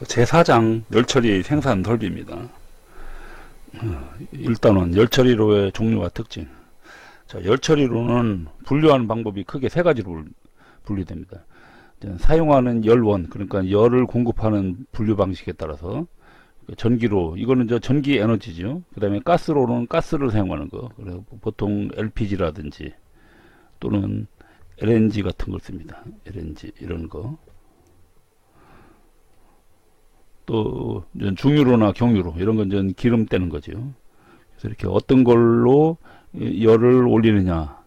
제4장 열처리 생산 설비입니다. 일단은 열처리로의 종류와 특징. 자, 열처리로는 분류하는 방법이 크게 세 가지로 분류됩니다. 사용하는 열원, 그러니까 열을 공급하는 분류 방식에 따라서 전기로, 이거는 전기 에너지죠. 그 다음에 가스로는 가스를 사용하는 거. 그래서 보통 LPG라든지 또는 LNG 같은 걸 씁니다. LNG 이런 거. 또 중유로나 경유로 이런 건 전 기름 떼는 거죠. 그래서 이렇게 어떤 걸로 열을 올리느냐,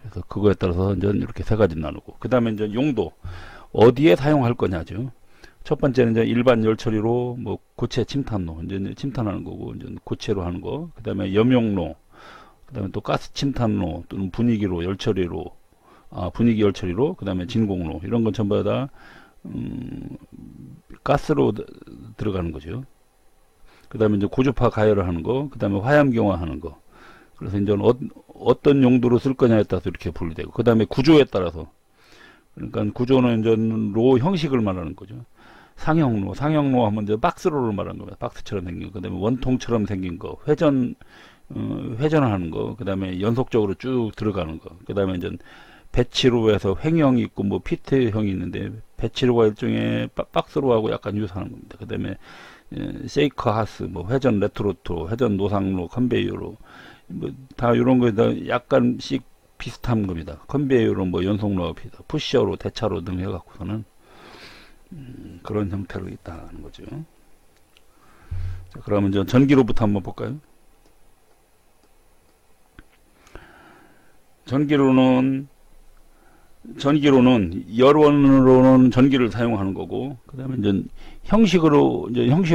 그래서 그거에 따라서 이제 이렇게 세 가지 나누고, 그 다음에 이제 용도, 어디에 사용할 거냐죠. 첫 번째는 이제 일반 열처리로, 뭐 고체 침탄로, 이제 침탄하는 거고, 이제 고체로 하는 거. 그 다음에 염용로, 그 다음에 또 가스 침탄로 또는 분위기로 열처리로, 분위기 열처리로, 그 다음에 진공로, 이런 건 전부 다 가스로 들어가는 거죠. 그 다음에 이제 고주파 가열을 하는 거, 그 다음에 화염경화 하는 거. 그래서 이제 어떤 용도로 쓸 거냐에 따라서 이렇게 분류되고, 그 다음에 구조에 따라서, 그러니까 구조는 이제 로 형식을 말하는 거죠. 상형로 하면 이제 박스로를 말하는 겁니다. 박스처럼 생긴 거, 그 다음에 원통처럼 생긴 거, 회전하는 거, 그 다음에 연속적으로 쭉 들어가는 거, 그 다음에 이제 배치로에서 횡형이 있고 뭐 피트형이 있는데, 배치로가 일종의 박스로하고 약간 유사한 겁니다. 그 다음에 세이커 하스, 뭐 회전 레트로토, 회전 노상로, 컨베이어로, 뭐 다 이런 거에 다 약간씩 비슷한 겁니다. 컨베이어로 뭐 연속로가 비슷하다, 푸셔로, 대차로 등 해갖고서는 그런 형태로 있다는 거죠. 자, 그러면 이제 전기로부터 한번 볼까요? 전기로는 열원으로는 전기를 사용하는 거고, 그 다음에 이제 형식을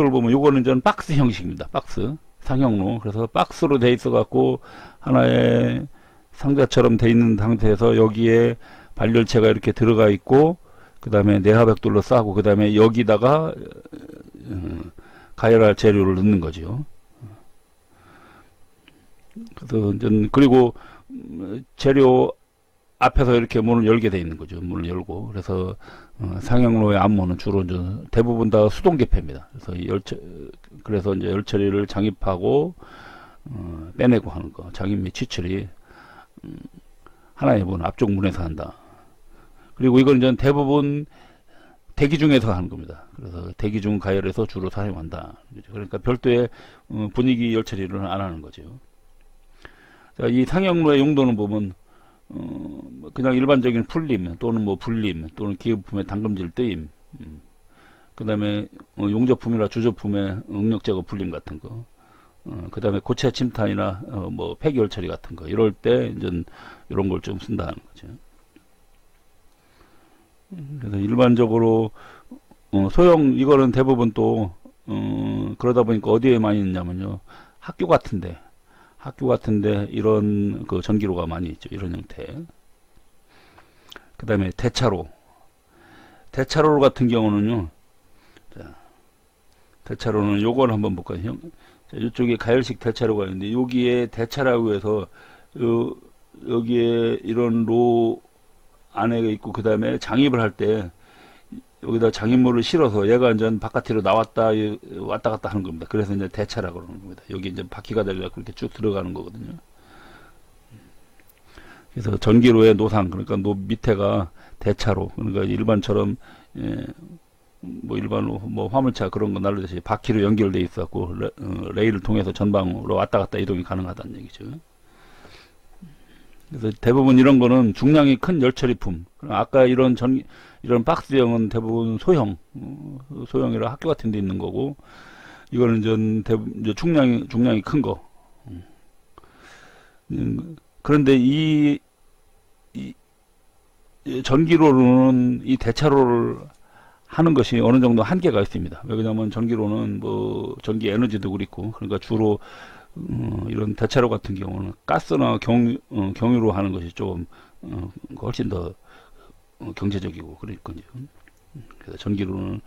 보면 요거는 이제 박스 형식입니다. 박스 상형로. 그래서 박스로 돼 있어 갖고 하나의 상자처럼 돼 있는 상태에서 여기에 발열체가 이렇게 들어가 있고, 그 다음에 내화벽돌로 싸고, 그 다음에 여기다가 가열할 재료를 넣는 거죠. 그래서 이제 그리고 재료 앞에서 이렇게 문을 열게 돼 있는 거죠. 문을 열고. 그래서 상형로의 앞문은 주로 이제 대부분 다 수동 개폐입니다. 그래서 이제 열처리를 장입하고 빼내고 하는 거, 장입 및 취처리 하나의 문 앞쪽 문에서 한다. 그리고 이건 이제 대부분 대기 중에서 하는 겁니다. 그래서 대기 중 가열에서 주로 사용한다. 그러니까 별도의 분위기 열처리를 안 하는 거죠. 자, 이 상형로의 용도는 보면 그냥 일반적인 풀림 또는 뭐 불림 또는 기부품의 담금질 뜨임, 그 다음에 용접품이나 주접품의 응력 제거 불림 같은 거, 그 다음에 고체 침탄이나 뭐 폐기열 처리 같은 거, 이럴 때 이제 이런 걸 좀 쓴다는 거죠. 그래서 일반적으로 이거는 대부분 또 그러다 보니까 어디에 많이 있냐면요, 학교 같은데 이런 그 전기로가 많이 있죠. 이런 형태. 그 다음에 대차로 같은 경우는요, 자, 대차로는 요걸 한번 볼까요? 자, 이쪽에 가열식 대차로가 있는데, 여기에 대차라고 해서 여기에 이런 로 안에 있고, 그 다음에 장입을 할 때 여기다 장입물을 실어서 얘가 이제 바깥으로 왔다 갔다 하는 겁니다. 그래서 이제 대차라고 그러는 겁니다. 여기 이제 바퀴가 달려 그렇게 쭉 들어가는 거거든요. 그래서 전기로의 노상, 그러니까 밑에가 대차로, 그러니까 일반처럼 뭐 일반로 뭐 화물차 그런 거 날르듯이 바퀴로 연결돼 있었고, 레일을 통해서 전방으로 왔다 갔다 이동이 가능하다는 얘기죠. 그래서 대부분 이런 거는 중량이 큰 열처리품, 아까 이런 박스형은 대부분 소형이라 학교 같은 데 있는 거고, 이거는 대부분 중량이 큰 거. 그런데 이 전기로는 이 대차로를 하는 것이 어느 정도 한계가 있습니다. 왜냐하면 전기로는 뭐 전기 에너지도 그렇고, 그러니까 주로 이런 대차로 같은 경우는 가스나 경유로 하는 것이 좀 훨씬 더 경제적이고 그러니까요. 그래서 전기로는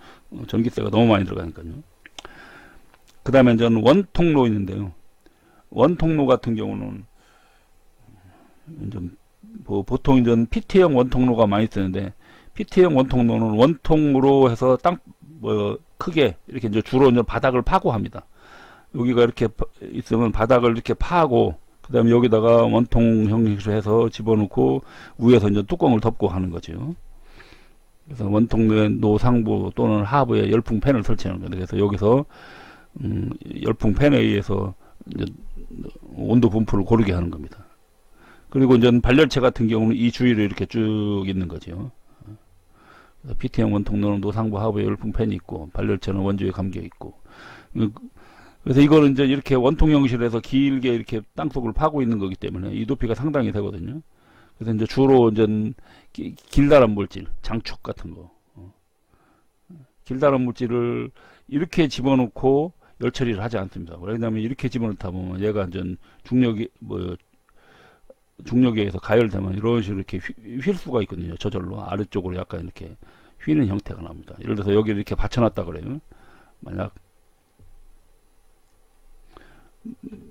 전기세가 너무 많이 들어가니까요. 그 다음에 저는 원통로 있는데요. 원통로 같은 경우는 좀 뭐 보통 이제 PT형 원통로가 많이 쓰는데, PT형 원통로는 원통으로 해서 크게 이렇게 이제 주로 이제 바닥을 파고 합니다. 여기가 이렇게 있으면 바닥을 이렇게 파고 그 다음에 여기다가 원통 형식으로 해서 집어넣고 위에서 이제 뚜껑을 덮고 하는 거죠. 그래서 원통의 노상부 또는 하부에 열풍팬을 설치하는 거예요. 그래서 여기서 열풍팬에 의해서 이제 온도 분포를 고르게 하는 겁니다. 그리고 이제 발열체 같은 경우는 이 주위로 이렇게 쭉 있는 거죠. PT형 원통로는 노상부 하부에 열풍팬이 있고 발열체는 원주에 감겨 있고. 그래서 이거는 이제 이렇게 원통 형식으로 해서 길게 이렇게 땅속을 파고 있는 거기 때문에 이 높이가 상당히 되거든요. 그래서 이제 주로 이제 길다란 물질, 장축 같은 거, 길다란 물질을 이렇게 집어넣고 열 처리를 하지 않습니다. 왜냐하면 이렇게 집어넣다 보면 얘가 이제 중력에 의해서 가열되면 이런 식으로 이렇게 휠 수가 있거든요. 저절로 아래쪽으로 약간 이렇게 휘는 형태가 납니다. 예를 들어서 여기를 이렇게 받쳐놨다 그래요.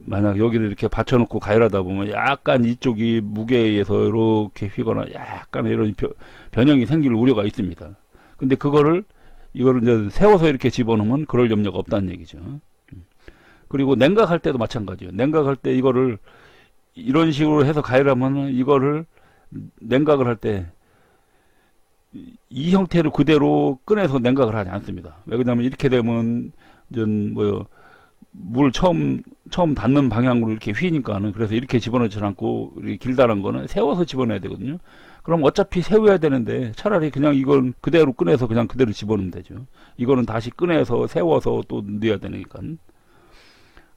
만약 여기를 이렇게 받쳐놓고 가열하다 보면 약간 이쪽이 무게에 의해서 이렇게 휘거나 약간 이런 변형이 생길 우려가 있습니다. 근데 이거를 이제 세워서 이렇게 집어넣으면 그럴 염려가 없다는 얘기죠. 그리고 냉각할 때도 마찬가지예요. 냉각할 때 이거를 이런 식으로 해서 가열하면 이거를 냉각을 할 때 이 형태를 그대로 꺼내서 냉각을 하지 않습니다. 왜 그러냐면 이렇게 되면 물 처음 닿는 방향으로 이렇게 휘니까는 그래서 이렇게 집어넣지 않고 이렇게 길다란 거는 세워서 집어넣어야 되거든요. 그럼 어차피 세워야 되는데 차라리 그냥 이걸 그대로 꺼내서 그냥 그대로 집어넣으면 되죠. 이거는 다시 꺼내서 세워서 또 넣어야 되니까.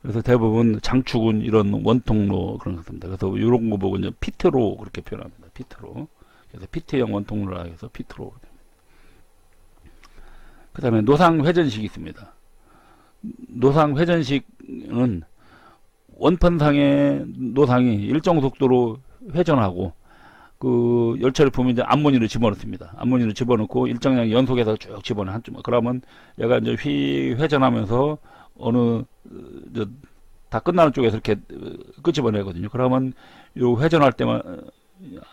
그래서 대부분 장축은 이런 원통로 그런 것입니다. 그래서 이런 거 보고 이제 피트로 그렇게 표현합니다. 피트로. 그래서 피트형 원통로라 해서 피트로. 그 다음에 노상 회전식이 있습니다. 노상 회전식은 원판상의 노상이 일정 속도로 회전하고 그 열처리 보면 이제 암모니를 집어넣습니다. 암모니를 집어넣고 일정량 연속해서 쭉 집어넣어 한쪽. 그러면 얘가 이제 회전하면서 어느 다 끝나는 쪽에서 이렇게 끄집어내거든요. 그러면 요 회전할 때만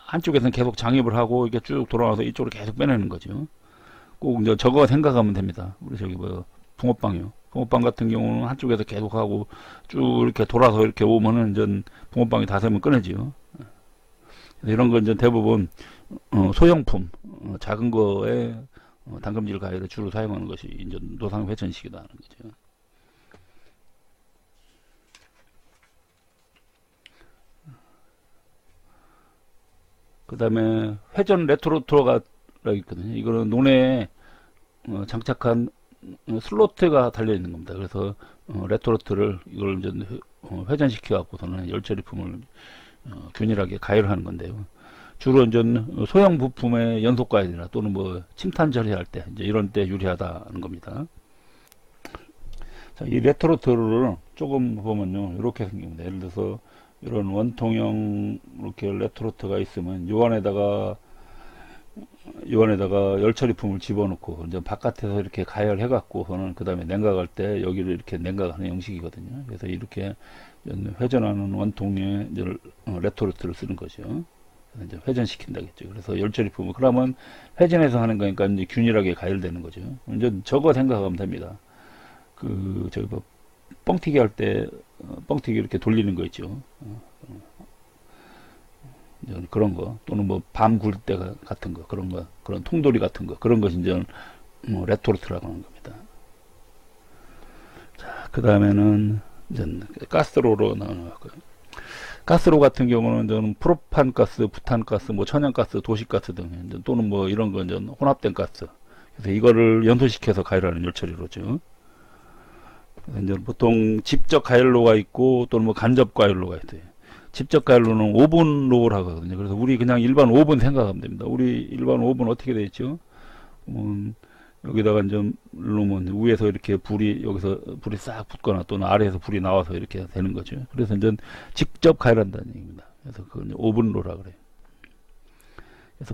한쪽에서는 계속 장입을 하고 이게 쭉 돌아와서 이쪽으로 계속 빼내는 거죠. 꼭 이제 저거 생각하면 됩니다. 우리 저기 붕어빵이요. 붕어빵 같은 경우는 한쪽에서 계속 하고 쭉 이렇게 돌아서 이렇게 오면은 이제 붕어빵이 다 세면 끊어지요. 이런 건 이제 대부분 소형품, 작은 거에 당금질 가열을 주로 사용하는 것이 이제 노상 회전식이다 하는 거죠. 그 다음에 회전 레트로터가 있거든요. 이거는 논에 장착한 슬로트가 달려 있는 겁니다. 그래서 레트로트를 이걸 이제 회전시켜 갖고서는 열처리품을 균일하게 가열하는 건데요. 주로 이제 소형 부품의 연속 가열이나 또는 침탄 처리할 때 이제 이런 때 유리하다는 겁니다. 자, 이 레트로트를 조금 보면요, 이렇게 생깁니다. 예를 들어서 이런 원통형 이렇게 레트로트가 있으면 요 안에다가 열처리품을 집어넣고 이제 바깥에서 이렇게 가열해 갖고서는 그 다음에 냉각할 때 여기를 이렇게 냉각하는 형식이거든요. 그래서 이렇게 회전하는 원통의 레트로트를 쓰는 거죠. 이제 회전시킨다겠죠. 그래서 열처리품을 그러면 회전해서 하는 거니까 이제 균일하게 가열되는 거죠. 이제 저거 생각하면 됩니다. 뻥튀기 할 때 뻥튀기 이렇게 돌리는 거 있죠. 그런 거 또는 밤 굴 때 같은 거 그런 통돌이 같은 거 그런 것이 이제 레토르트라고 하는 겁니다. 자, 그 다음에는 이제 가스로로 나오고요. 가스로 같은 경우는 저는 프로판 가스, 부탄 가스, 천연가스, 도시가스 등 또는 이런 거 이제 혼합된 가스. 그래서 이거를 연소시켜서 가열하는 열처리로죠. 이제 보통 직접 가열로가 있고 또는 간접 가열로가 있어요. 직접 가열로는 오븐로를 하거든요. 그래서 우리 그냥 일반 오븐 생각하면 됩니다. 우리 일반 오븐 어떻게 되어 있죠? 여기다가 이제 누르면 위에서 이렇게 여기서 불이 싹 붙거나 또는 아래에서 불이 나와서 이렇게 되는 거죠. 그래서 이제 직접 가열한다는 얘기입니다. 그래서 그건 오븐로라 그래요. 그래서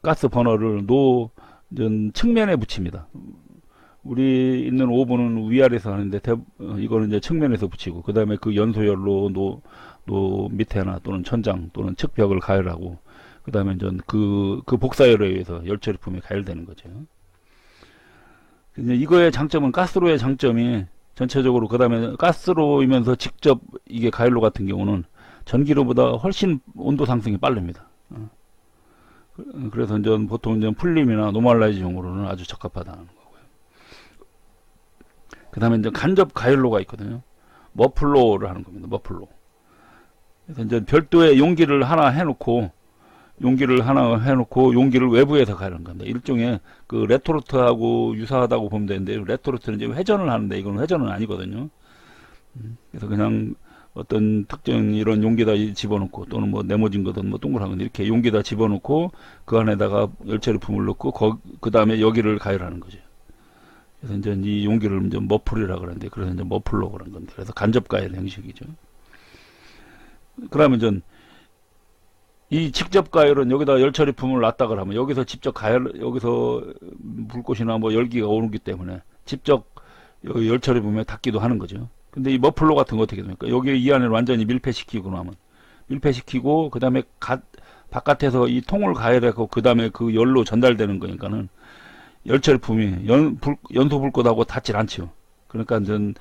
가스 버너를 측면에 붙입니다. 우리 있는 오븐은 위아래에서 하는데 이거는 이제 측면에서 붙이고 그 다음에 그 연소열로 밑에나 또는 천장 또는 측벽을 가열하고 그 다음에 이제 그 복사열에 의해서 열처리품이 가열되는 거죠. 근데 이거의 장점은 가스로의 장점이 전체적으로 그 다음에 가스로이면서 직접 이게 가열로 같은 경우는 전기로보다 훨씬 온도 상승이 빠릅니다. 그래서 이제 보통 이제 풀림이나 노멀라이즈용으로는 아주 적합하다는 거고요. 그 다음에 이제 간접 가열로가 있거든요. 머플로를 하는 겁니다. 머플로. 그래서 이제 별도의 용기를 하나 해놓고 용기를 외부에서 가열하는 겁니다. 일종의 그 레토르트하고 유사하다고 보면 되는데, 레토르트는 이제 회전을 하는데 이건 회전은 아니거든요. 그래서 그냥 어떤 특정 이런 용기다 집어넣고, 또는 뭐 네모진 거든 뭐 동그란 건 이렇게 용기다 집어넣고 그 안에다가 열처리품을 넣고 그 다음에 여기를 가열하는 거죠. 그래서 이제 이 용기를 이제 머플이라고 그러는데, 그래서 이제 머플로 그런 건데, 그래서 간접 가열 형식이죠. 그러면 전 이 직접 가열은 여기다 열처리품을 놨다가 하면 여기서 직접 여기서 불꽃이나 뭐 열기가 오르기 때문에 직접 여기 열처리품에 닿기도 하는 거죠. 근데 이 머플로 같은 거 어떻게 됩니까? 여기 이 안을 완전히 밀폐시키고 나면 밀폐시키고 그 다음에 바깥에서 이 통을 가열하고 그 다음에 그 열로 전달되는 거니까는 열처리품이 연소 불꽃하고 닿질 않죠. 그러니까 전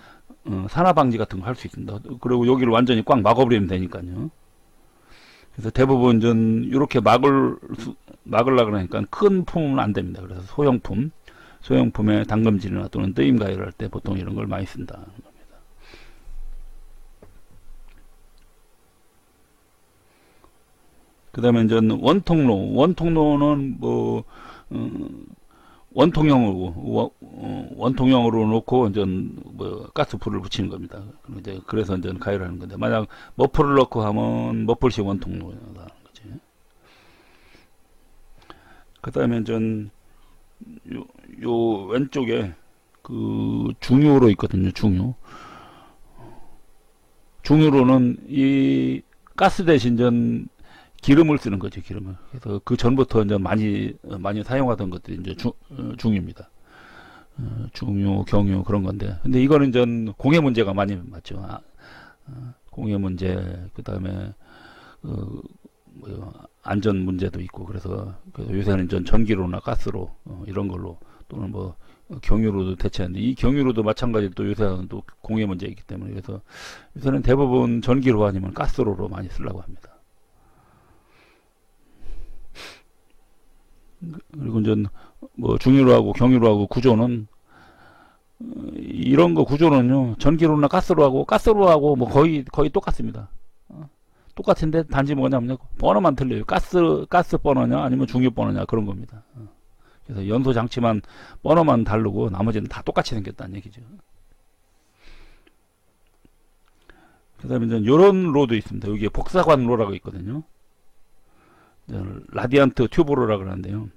산화방지 같은 거 할 수 있습니다. 그리고 여기를 완전히 꽉 막아버리면 되니까요. 그래서 대부분 전 이렇게 막으려고 그러니까 큰 품은 안 됩니다. 그래서 소형품에 담금질이나 또는 뜨임 가열을 할 때 보통 이런 걸 많이 쓴다는 겁니다. 그 다음에 이제 원통로는 뭐 원통형으로 놓고 이제 뭐 가스 불을 붙이는 겁니다. 그래서 이제 가열하는 건데, 만약 머플을 넣고 하면 머플식 원통로라는 거지. 그 다음에 이제 요 왼쪽에 그 중유로 있거든요. 중유로는 이 가스 대신 전 기름을 쓰는 거죠. 기름을. 그래서 그 전부터 이제 많이 사용하던 것들이 이제 중유입니다. 중유, 경유 그런 건데, 근데 이거는 전 공해 문제가 많이 맞죠. 공해 문제, 그 다음에 안전 문제도 있고, 그래서 요새는 전 전기로나 가스로 이런 걸로, 또는 뭐 경유로도 대체하는데, 이 경유로도 마찬가지로 또 요새는 또 공해 문제가 있기 때문에, 그래서 요새는 대부분 전기로 아니면 가스로로 많이 쓰려고 합니다. 그리고 이제 뭐 중유로하고 경유로하고 구조는 이런 거 구조는요, 전기로나 가스로하고 뭐 거의 똑같습니다. 똑같은데 단지 뭐냐면 버너만 틀려요. 가스 버너냐 아니면 중유 버너냐 그런 겁니다. 그래서 연소 장치만 버너만 다르고 나머지는 다 똑같이 생겼다는 얘기죠. 그다음에 이제 이런 로도 있습니다. 여기에 복사관 로라고 있거든요. 라디안트 튜브로라고 하는데요.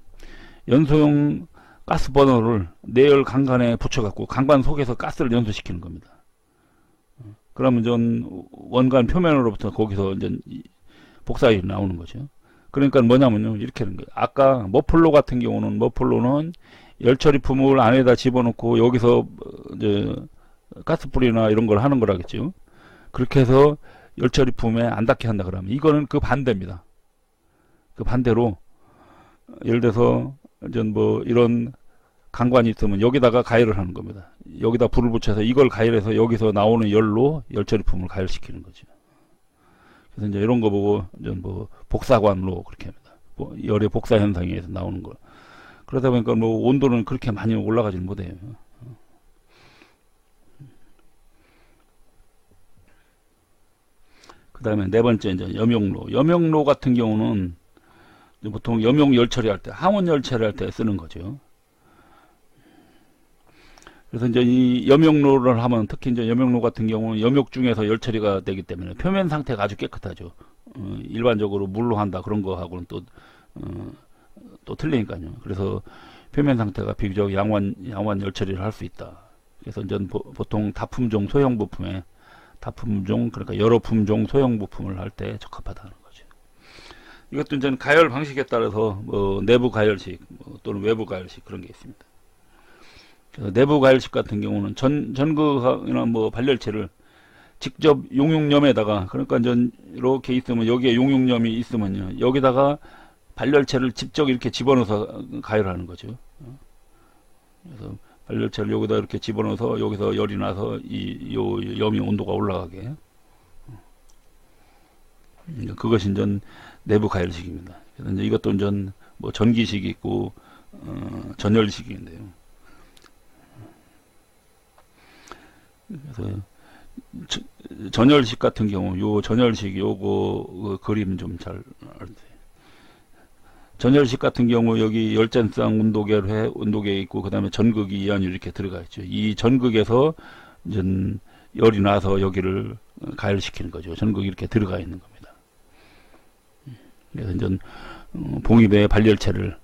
연소용 가스 버너를 내열 강관에 붙여갖고 강관 속에서 가스를 연소시키는 겁니다. 그러면 전 원관 표면으로부터 거기서 이제 복사율이 나오는 거죠. 그러니까 뭐냐면요, 이렇게 하는 거예요. 아까 머플로 같은 경우는 열처리품을 안에다 집어넣고 여기서 이제 가스불이나 이런 걸 하는 거라겠죠. 그렇게 해서 열처리품에 안 닿게 한다 그러면, 이거는 그 반대입니다. 그 반대로 예를 들어서 전 뭐 이런 강관이 있으면 여기다가 가열을 하는 겁니다. 여기다 불을 붙여서 이걸 가열해서 여기서 나오는 열로 열처리품을 가열시키는 거죠. 그래서 이제 이런 거 보고 전 뭐 복사관로 그렇게 합니다. 뭐 열의 복사 현상에서 나오는 거. 그러다 보니까 뭐 온도는 그렇게 많이 올라가지는 못해요. 그 다음에 네 번째 이제 염용로 같은 경우는 보통 염용 열처리할 때, 항원 열처리할 때 쓰는 거죠. 그래서 이제 이 염용로를 하면, 특히 이제 염용로 같은 경우는 염욕 중에서 열처리가 되기 때문에 표면 상태가 아주 깨끗하죠. 일반적으로 물로 한다 그런 거하고는 또 틀리니까요. 그래서 표면 상태가 비교적 양호한 열처리를 할 수 있다. 그래서 이제 보통 다품종 소형 부품에 그러니까 여러 품종 소형 부품을 할 때 적합하다는 거죠. 이것도 이제 가열 방식에 따라서 뭐 내부 가열식 또는 외부 가열식 그런 게 있습니다. 그래서 내부 가열식 같은 경우는 전극이나 뭐 발열체를 직접 용융염에다가, 그러니까 이제 이렇게 있으면 여기에 용융염이 있으면요, 여기다가 발열체를 직접 이렇게 집어넣어서 가열하는 거죠. 그래서 발열체를 여기다 이렇게 집어넣어서 여기서 열이 나서 이 요 염이 온도가 올라가게. 그것이 이제 내부 가열식입니다. 그래서 이제 이것도 이제 뭐 전기식이 있고 전열식인데요. 그래서 전열식 같은 경우 요 전열식 요거 그림 좀 잘 알세요. 전열식 같은 경우 여기 열전상 온도계 있고 그다음에 전극이 이안이 이렇게 들어가 있죠. 이 전극에서 이제 열이 나서 여기를 가열시키는 거죠. 전극이 이렇게 들어가 있는 겁니다. 그래서 이제 봉입의 발열체를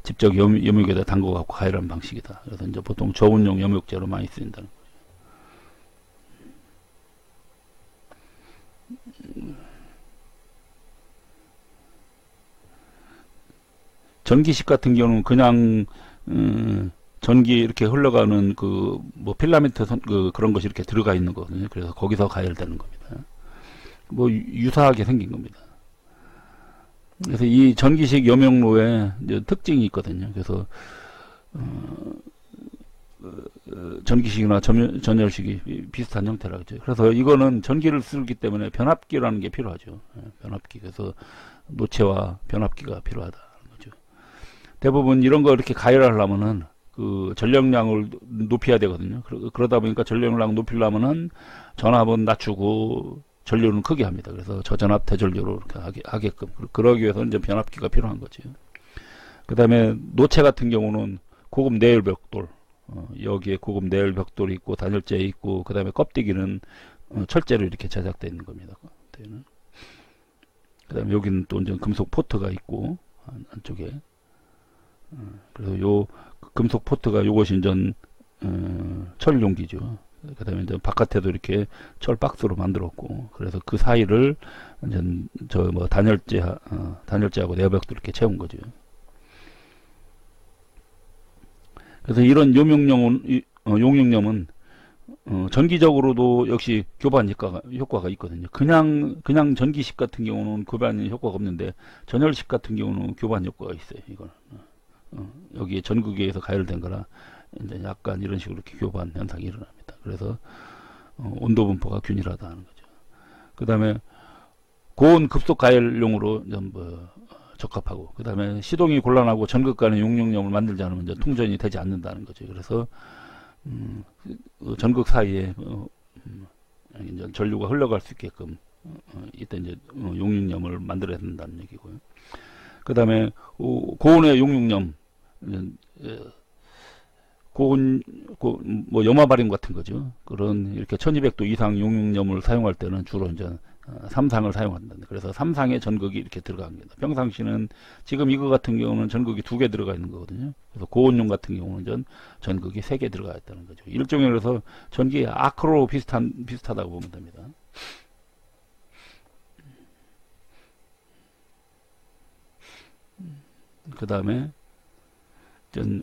직접 염육에다 담궈 갖고 가열하는 방식이다. 그래서 이제 보통 저온용 염육제로 많이 쓰인다는 거죠. 전기식 같은 경우는 그냥 전기 이렇게 흘러가는 그 뭐 필라멘트 그런 것이 이렇게 들어가 있는 거거든요. 그래서 거기서 가열되는 겁니다. 뭐 유사하게 생긴 겁니다. 그래서 이 전기식 염용로에 이제 특징이 있거든요. 그래서 전기식이나 전열식이 비슷한 형태라죠. 그래서 이거는 전기를 쓰기 때문에 변압기라는 게 필요하죠. 변압기. 그래서 노체와 변압기가 필요하다. 대부분 이런 거 이렇게 가열하려면은 그 전력량을 높여야 되거든요. 그러다 보니까 전력량 높이려면은 전압은 낮추고 전류는 크게 합니다. 그래서 저전압 대전류로 이렇게 하게끔. 그러기 위해서는 이제 변압기가 필요한 거죠. 그 다음에 노체 같은 경우는 고급 내열 벽돌, 여기에 고급 내열 벽돌이 있고 단열재 있고 그 다음에 껍데기는 철재로 이렇게 제작되어 있는 겁니다. 그 다음에 여기는 또 이제 금속 포트가 있고 안쪽에. 그래서 요 금속 포트가 요것이 이제 철 용기죠. 그 다음에 이제 바깥에도 이렇게 철 박스로 만들었고, 그래서 그 사이를 이제 저 뭐 단열재하고 내벽도 이렇게 채운 거죠. 그래서 이런 용융염은 전기적으로도 역시 교반 효과가 있거든요. 그냥 전기식 같은 경우는 교반 효과가 없는데 전열식 같은 경우는 교반 효과가 있어요. 이거는 여기에 전극에 의해서 가열된 거라 이제 약간 이런 식으로 이렇게 교반 현상이 일어납니다. 그래서 온도 분포가 균일하다 하는 거죠. 그 다음에 고온 급속 가열용으로 뭐 적합하고, 그 다음에 시동이 곤란하고 전극 간의 용융염을 만들지 않으면 이제 통전이 되지 않는다는 거죠. 그래서 전극 사이에 이제 전류가 흘러갈 수 있게끔 이때 이제 용융염을 만들어야 된다는 얘기고요. 그 다음에 고온의 용융염, 뭐 염화바림 같은 거죠. 그런 이렇게 1200도 이상 용융염을 사용할 때는 주로 이제 3상을 사용한다. 그래서 3상의 전극이 이렇게 들어갑니다. 평상시는 지금 이거 같은 경우는 전극이 2개 들어가 있는 거거든요. 그래서 고온용 같은 경우는 전극이 3개 들어가 있다는 거죠. 일종의 그래서 전기 아크로 비슷하다고 보면 됩니다. 그 다음에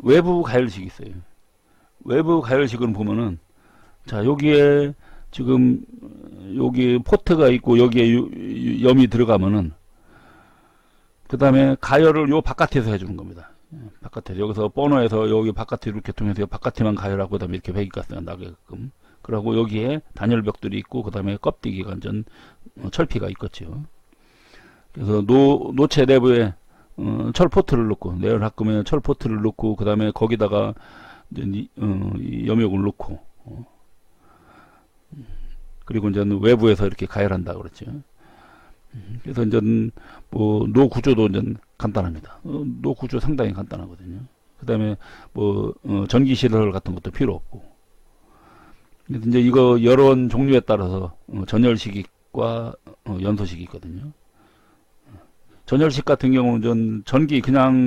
외부 가열식이 있어요. 외부 가열식은 보면은, 자, 여기에 지금 여기 포트가 있고 여기에 염이 들어가면은 그 다음에 가열을 요 바깥에서 해주는 겁니다. 바깥에서, 여기서 버너에서 여기 바깥에 이렇게 통해서 바깥에만 가열하고 그 다음에 이렇게 배기가스가 나게끔. 그리고 여기에 단열벽들이 있고 그 다음에 껍데기가 완전 철피가 있겠죠. 그래서 노체 내부에 철 포트를 넣고, 내열 합금에 철 포트를 넣고, 그 다음에 거기다가 이제 염욕을 넣고, 그리고 이제 외부에서 이렇게 가열한다 그랬죠. 그래서 이제 뭐 노 구조도 이제 간단합니다. 노 구조 상당히 간단하거든요. 그 다음에 뭐 전기 시설 같은 것도 필요 없고. 그래서 이제 이거 여러 종류에 따라서 전열식과 연소식이 있거든요. 전열식 같은 경우는 전기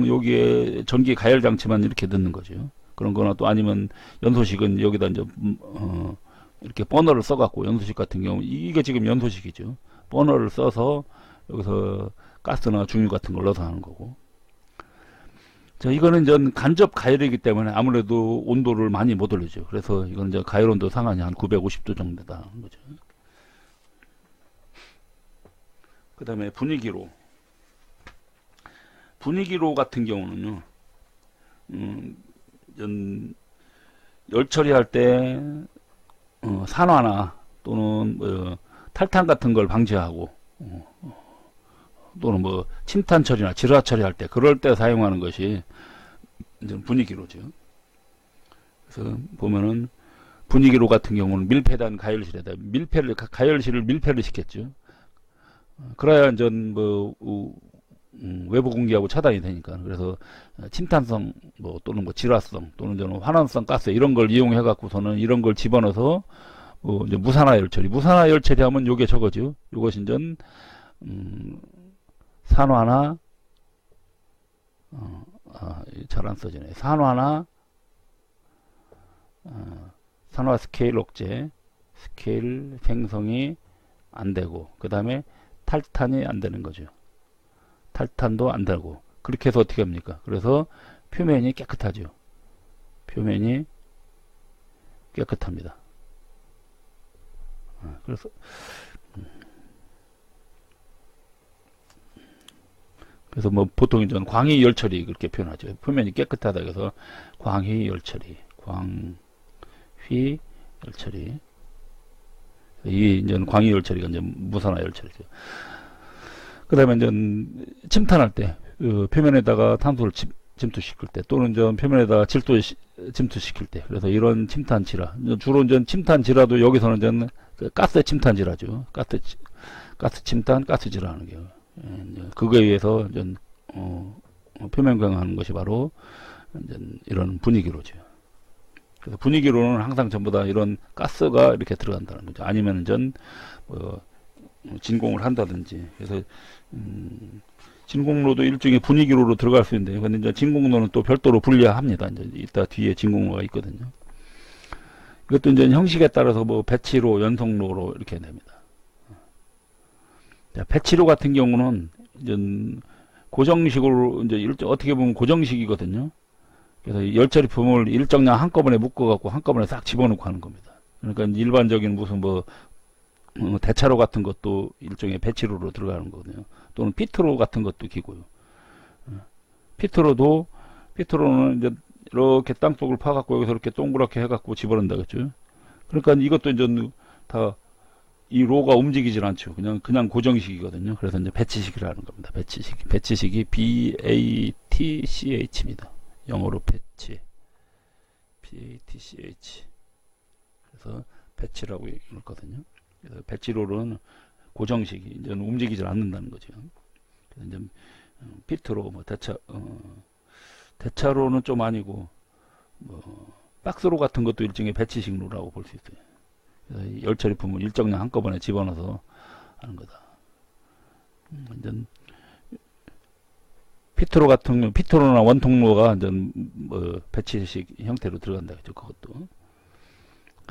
여기에 전기 가열 장치만 이렇게 넣는 거죠. 그런 거나 또 아니면 연소식은 여기다 이제 이렇게 버너를 써갖고, 연소식 같은 경우 이게 지금 연소식이죠. 버너를 써서 여기서 가스나 중유 같은 걸 넣어서 하는 거고. 자, 이거는 이제 간접 가열이기 때문에 아무래도 온도를 많이 못 올리죠. 그래서 이건 이제 가열 온도 상한이 한 950도 정도다 하는 거죠. 그 다음에 분위기로 같은 경우는요, 열 처리할 때 산화나 또는 탈탄 같은 걸 방지하고 또는 뭐 침탄 처리나 질화 처리할 때 그럴 때 사용하는 것이 이제 분위기로죠. 그래서 보면은 분위기로 같은 경우는 밀폐된 가열실에다 가열실을 밀폐를 시켰죠. 그래야 이제 뭐 외부 공기하고 차단이 되니까. 그래서 침탄성 뭐 또는 뭐 질화성 또는 저는 환원성 가스 이런 걸 이용해 갖고서는 이런 걸 집어넣어서 이제 무산화 열처리. 무산화 열처리 하면 요게 저거죠. 요것이 이제 산화나 잘 안 써지네. 산화 스케일 억제, 스케일 생성이 안 되고, 그 다음에 탈탄이 안 되는 거죠. 탈탄도 안 되고, 그렇게 해서 어떻게 합니까? 그래서 표면이 깨끗하죠. 표면이 깨끗합니다. 그래서 뭐 보통 이제 광희 열처리 그렇게 표현하죠. 표면이 깨끗하다 그래서 광희 열처리, 광휘 열처리. 이 이제 광희 열처리가 이제 무산화 열처리죠. 그다음에 이제 침탄할 때 표면에다가 탄소를 침투시킬 때 또는 이제 표면에다가 질소 침투시킬 때 그래서 이런 침탄 질화 주로 이제 침탄 질화도 여기서는 이제 가스 침탄 질화죠. 가스 침탄 가스 질화하는 게 그거에 의해서 이제 표면 강화하는 것이 바로 이제 이런 분위기로죠. 그래서 분위기로는 항상 전부 다 이런 가스가 이렇게 들어간다는 거죠. 아니면 전 진공을 한다든지. 그래서 진공로도 일종의 분위기로로 들어갈 수 있는데, 근데 이제 진공로는 또 별도로 분리합니다. 이제 이따 뒤에 진공로가 있거든요. 이것도 이제 형식에 따라서 뭐 배치로, 연성로로 이렇게 됩니다. 자, 배치로 같은 경우는 이제 고정식으로 이제 어떻게 보면 고정식이거든요. 그래서 열처리 품을 일정량 한꺼번에 묶어갖고 한꺼번에 싹 집어넣고 하는 겁니다. 그러니까 일반적인 무슨 뭐 대차로 같은 것도 일종의 배치로로 들어가는 거거든요. 또는 피트로 같은 것도 기고요. 피트로는 이제 이렇게 땅속을 파갖고 여기서 이렇게 동그랗게 해갖고 집어넣는다 그랬죠. 그러니까 이것도 이제 다 이 로가 움직이질 않죠. 그냥 고정식이거든요. 그래서 이제 배치식이라는 겁니다. 배치식이 BATCH입니다. 영어로 배치. BATCH. 그래서 배치라고 읽거든요. 그래서 배치로는 고정식이 이제 움직이질 않는다는 거죠. 그래서 이제 피트로, 뭐 대차로는 좀 아니고 뭐 박스로 같은 것도 일종의 배치식로라고 볼 수 있어요. 그래서 열처리 품을 일정량 한꺼번에 집어넣어서 하는 거다. 이제 피트로나 원통로가 이제 뭐 배치식 형태로 들어간다 그죠. 그것도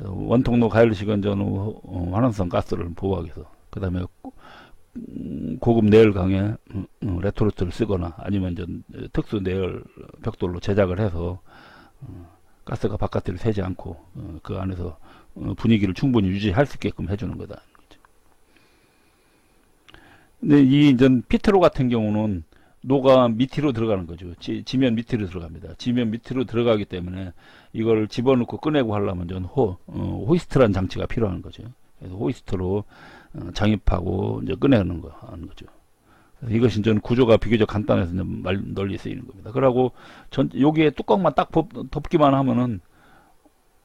원통로 가열식은 저는 환원성 가스를 보호하기 위해서, 그 다음에 고급 내열강에 레토르트를 쓰거나 아니면 이제 특수 내열 벽돌로 제작을 해서 가스가 바깥으로 새지 않고 그 안에서 분위기를 충분히 유지할 수 있게끔 해주는 거다. 근데 이 이제 피트로 같은 경우는 노가 밑으로 들어가는 거죠. 지면 밑으로 들어갑니다. 지면 밑으로 들어가기 때문에 이걸 집어넣고 꺼내고 하려면 전 호이스트라는 장치가 필요한 거죠. 그래서 호이스트로 장입하고 이제 꺼내는 거 하는 거죠. 그래서 이것이 이제 구조가 비교적 간단해서 이제 널리 쓰이는 겁니다. 그러고 여기에 뚜껑만 딱 덮기만 하면은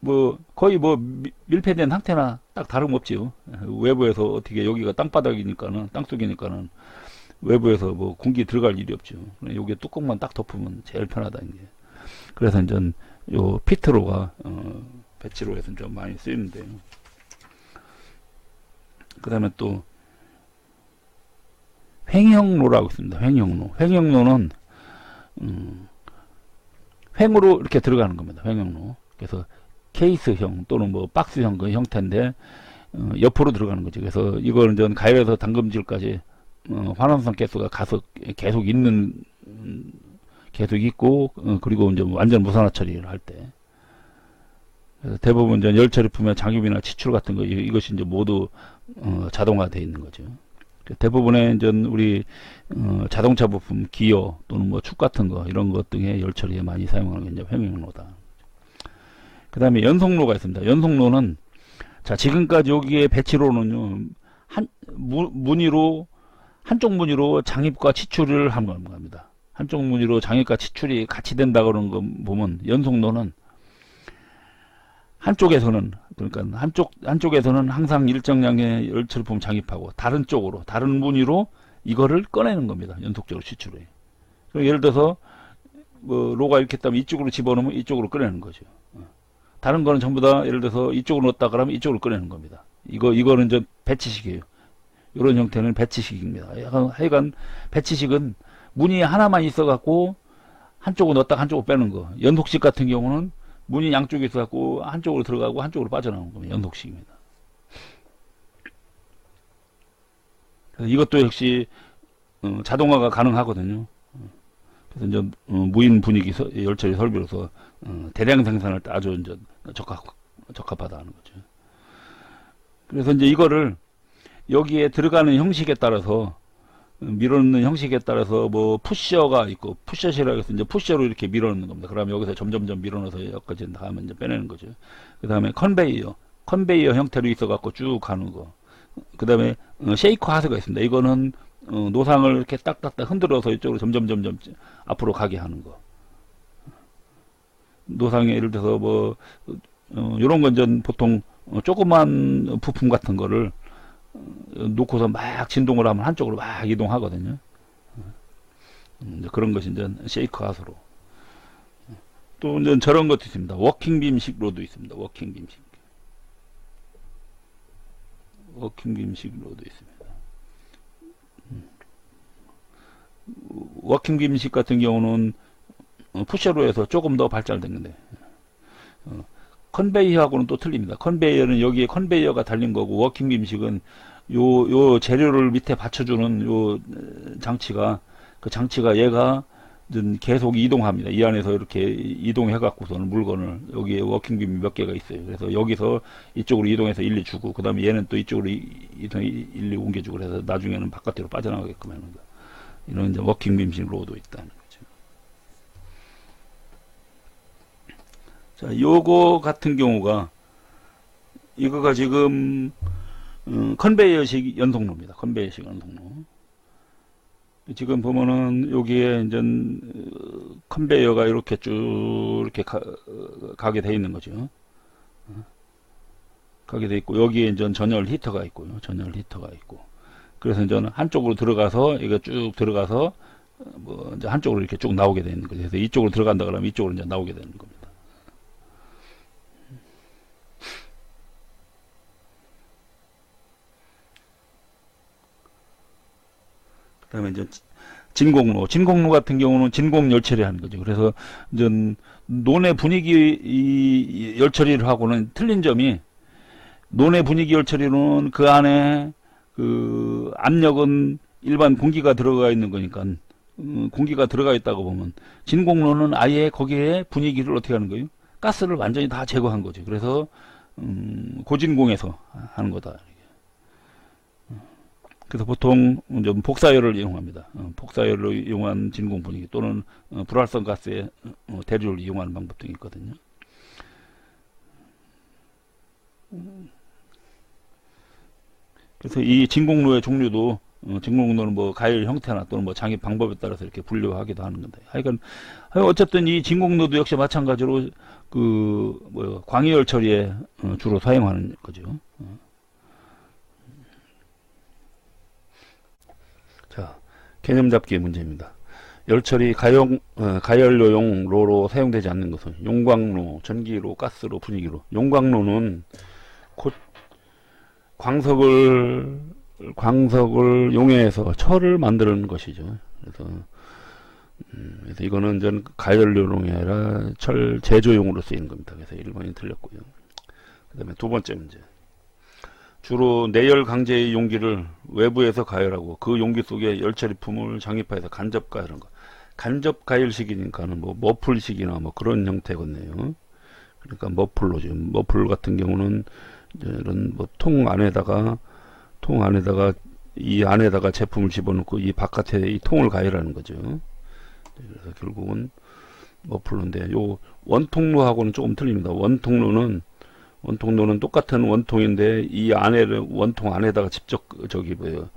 뭐 거의 뭐 밀폐된 상태나 딱 다름없지요. 외부에서 어떻게 여기가 땅바닥이니까는 땅속이니까는 외부에서 뭐 공기 들어갈 일이 없죠. 여기에 뚜껑만 딱 덮으면 제일 편하다는 게. 그래서 이제 요 피트로가 배치로에서 좀 많이 쓰이는데요. 그 다음에 또 횡형로라고 있습니다. 횡형로는 횡으로 이렇게 들어가는 겁니다. 횡형로. 그래서 케이스형 또는 뭐 박스형 그 형태인데 옆으로 들어가는 거죠. 그래서 이걸 이제 가열에서 담금질까지 환원성 가스가 계속 있고 그리고 이제 완전 무산화 처리를 할 때 대부분 이제 열처리품의 장유비나 치출 같은 거 이것이 이제 모두 자동화되어 있는 거죠. 대부분의 이제 우리 자동차 부품 기어 또는 뭐 축 같은 거 이런 것 등의 열처리에 많이 사용하는 게 이제 횡형로다. 그 다음에 연속로가 있습니다. 연속로는, 자, 지금까지 여기에 배치로는요, 무늬로, 한쪽 무늬로 장입과 치출을 하는 겁니다. 한쪽 무늬로 장입과 치출이 같이 된다 그러는 거 보면, 연속로는 한쪽에서는, 그러니까 한쪽에서는 항상 일정량의 열처리품 장입하고, 다른 쪽으로, 다른 무늬로 이거를 꺼내는 겁니다. 연속적으로 치출해. 예를 들어서, 뭐 로가 이렇게 있다면 이쪽으로 집어넣으면 이쪽으로 꺼내는 거죠. 다른 거는 전부 다 예를 들어서 이쪽으로 넣었다 그러면 이쪽으로 꺼내는 겁니다. 이거는 이제 배치식이에요. 이런 형태는 배치식입니다. 하여간 배치식은 무늬 하나만 있어 갖고 한쪽으로 넣었다가 한쪽으로 빼는 거. 연속식 같은 경우는 무늬 양쪽에 있어 갖고 한쪽으로 들어가고 한쪽으로 빠져나오는 겁니다. 연속식입니다. 그래서 이것도 역시 자동화가 가능하거든요. 그래서 이제 무인 분위기 열처리 설비로서 대량 생산을 아주 이제 적합하다 하는 거죠. 그래서 이제 이거를 여기에 들어가는 형식에 따라서, 밀어넣는 형식에 따라서 뭐 푸셔가 있고, 푸셔시라고 해서 이제 푸셔로 이렇게 밀어넣는 겁니다. 그러면 여기서 점점점 밀어넣어서 여기까지 다음에 이제 빼내는 거죠. 그 다음에 컨베이어 형태로 있어 갖고 쭉 가는 거. 그 다음에 쉐이커 하스가 있습니다. 이거는 노상을 이렇게 딱딱딱 흔들어서 이쪽으로 점점점점 앞으로 가게 하는 거. 노상에 예를 들어서 뭐 이런 건 전 보통 조그만 부품 같은 거를 놓고서 막 진동을 하면 한쪽으로 막 이동하거든요. 그런 것이 이제 쉐이커 하수로. 또 이제 저런 것도 있습니다. 워킹빔식로도 있습니다. 워킹빔식 로도 있습니다. 워킹빔식 같은 경우는 푸셔로에서 조금 더 발달됐는데, 컨베이어하고는 또 틀립니다. 컨베이어는 여기에 컨베이어가 달린 거고, 워킹빔식은 요 재료를 밑에 받쳐주는 요 장치가, 그 장치가 얘가 계속 이동합니다. 이 안에서 이렇게 이동해 갖고서는 물건을, 여기에 워킹빔이 몇 개가 있어요. 그래서 여기서 이쪽으로 이동해서 일리 주고, 그 다음에 얘는 또 이쪽으로 일리 옮겨주고, 그래서 나중에는 바깥으로 빠져나가게끔 하는 거. 이런 이제 워킹빔식 로도 있다는 거죠. 자, 요거 같은 경우가, 이거가 지금 컨베이어식 연속로입니다. 컨베이어식 연속로. 지금 보면은 여기에 이제 컨베이어가 이렇게 쭉 이렇게 가게 돼 있는 거죠. 가게 돼 있고, 여기에 이제 전열 히터가 있고요. 전열 히터가 있고. 그래서 이제 한쪽으로 들어가서, 이거 쭉 들어가서 뭐 이제 한쪽으로 이렇게 쭉 나오게 되는 거죠. 그래서 이쪽으로 들어간다 그러면 이쪽으로 이제 나오게 되는 겁니다. 그 다음에 이제 진공로 같은 경우는 진공 열처리 하는 거죠. 그래서 이제 논의 분위기 열처리를 하고는 틀린 점이, 논의 분위기 열처리는 그 안에 그 압력은 일반 공기가 들어가 있는 거니까, 공기가 들어가 있다고 보면, 진공로는 아예 거기에 분위기를 어떻게 하는 거예요? 가스를 완전히 다 제거한 거죠. 그래서 고진공에서 하는 거다. 그래서 보통 좀 복사열을 이용합니다. 복사열로 이용한 진공 분위기, 또는 불활성 가스의 대류를 이용하는 방법 등이 있거든요. 그래서 이 진공로의 종류도, 진공로는 뭐 가열 형태나 또는 뭐 장입 방법에 따라서 이렇게 분류하기도 하는 건데, 하여간 어쨌든 이 진공로도 역시 마찬가지로 그 광유열 처리에 주로 사용하는 거죠. 자, 개념 잡기의 문제입니다. 열처리 가열료용 로로 사용되지 않는 것은 용광로, 전기로, 가스로, 분위기로. 용광로는 곧 광석을 용해해서 철을 만드는 것이죠. 그래서 이거는 전 가열료용이 아니라 철 제조용으로 쓰이는 겁니다. 그래서 1번이 틀렸고요. 그 다음에 두 번째 문제. 주로 내열 강제의 용기를 외부에서 가열하고 그 용기 속에 열처리품을 장입하여서 간접 가열한 거. 간접 가열식이니까는 뭐 머플식이나 뭐 그런 형태겠네요. 그러니까 머플로, 지금 머플 같은 경우는 이런 뭐 통 안에다가 이 안에다가 제품을 집어넣고 이 바깥에 이 통을 가열하는 거죠. 그래서 결국은 머플러인데 요 원통로하고는 조금 틀립니다. 원통로는 똑같은 원통인데 이 안에를 원통 안에다가 직접 저기 뭐예요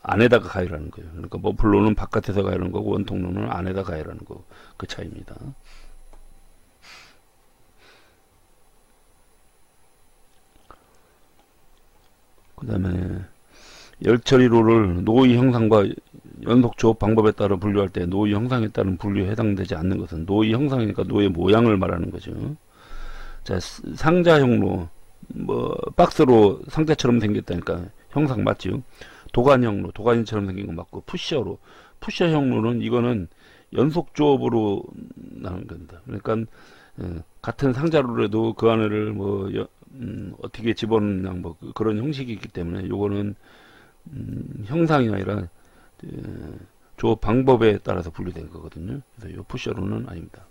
안에다가 가열하는 거예요. 그러니까 머플러는 바깥에서 가열하는 거고 원통로는 안에다 가열하는 거 그 차이입니다. 그 다음에 열처리로를 노이 형상과 연속 조업 방법에 따라 분류할 때 노이 형상에 따른 분류에 해당되지 않는 것은 노이 형상이니까 노의 모양을 말하는 거죠. 자, 상자형로 뭐 박스로 상자처럼 생겼다니까 형상 맞죠? 도관형로 도가니처럼 생긴 거 맞고 푸셔형로는 이거는 연속 조업으로 나오는 겁니다. 그러니까 같은 상자로라도 그 안에를 뭐 어떻게 집어넣냐 뭐 그런 형식이 있기 때문에 요거는 형상이 아니라 조업 방법에 따라서 분류된 거거든요. 그래서 요 푸셔로는 아닙니다.